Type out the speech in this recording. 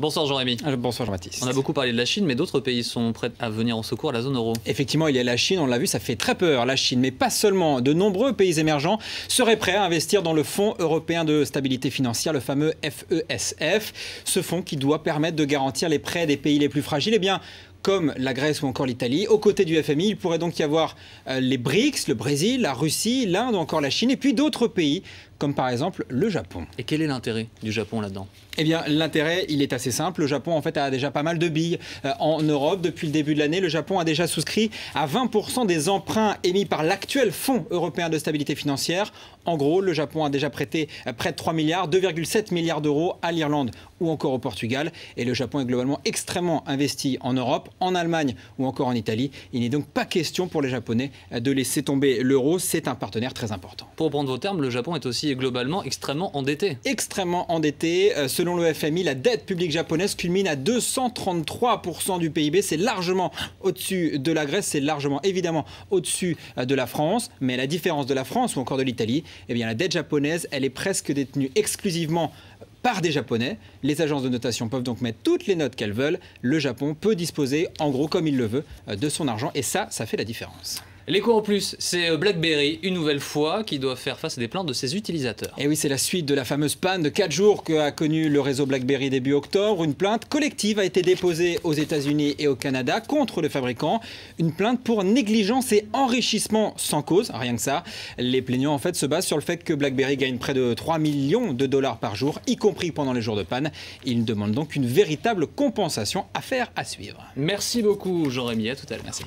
Bonsoir Jean-Rémy. Bonsoir Jean-Baptiste. On a beaucoup parlé de la Chine, mais d'autres pays sont prêts à venir au secours à la zone euro. Effectivement, il y a la Chine, on l'a vu, ça fait très peur, la Chine. Mais pas seulement, de nombreux pays émergents seraient prêts à investir dans le Fonds européen de stabilité financière, le fameux FESF. Ce fonds qui doit permettre de garantir les prêts des pays les plus fragiles. Eh bien, comme la Grèce ou encore l'Italie. Aux côtés du FMI, il pourrait donc y avoir les BRICS, le Brésil, la Russie, l'Inde ou encore la Chine, et puis d'autres pays, comme par exemple le Japon. Et quel est l'intérêt du Japon là-dedans ? Eh bien, l'intérêt, il est assez simple. Le Japon, en fait, a déjà pas mal de billes en Europe. Depuis le début de l'année, le Japon a déjà souscrit à 20% des emprunts émis par l'actuel Fonds européen de stabilité financière. En gros, le Japon a déjà prêté près de 3 milliards, 2,7 milliards d'euros à l'Irlande ou encore au Portugal. Et le Japon est globalement extrêmement investi en Europe, en Allemagne ou encore en Italie. Il n'est donc pas question pour les Japonais de laisser tomber l'euro. C'est un partenaire très important. Pour reprendre vos termes, le Japon est aussi globalement extrêmement endetté. Extrêmement endetté. Selon le FMI, la dette publique japonaise culmine à 233% du PIB. C'est largement au-dessus de la Grèce, c'est largement évidemment au-dessus de la France. Mais à la différence de la France ou encore de l'Italie, eh bien, la dette japonaise, elle est presque détenue exclusivement par des Japonais. Les agences de notation peuvent donc mettre toutes les notes qu'elles veulent. Le Japon peut disposer, en gros comme il le veut, de son argent. Et ça fait la différence. L'écho en plus, c'est BlackBerry, une nouvelle fois, qui doit faire face à des plaintes de ses utilisateurs. Et oui, c'est la suite de la fameuse panne de 4 jours qu'a connue le réseau BlackBerry début octobre. Une plainte collective a été déposée aux États-Unis et au Canada contre le fabricant. Une plainte pour négligence et enrichissement sans cause, rien que ça. Les plaignants en fait se basent sur le fait que BlackBerry gagne près de 3 millions de dollars par jour, y compris pendant les jours de panne. Ils demandent donc une véritable compensation. Affaire à suivre. Merci beaucoup Jean-Rémy, à tout à l'heure. Merci.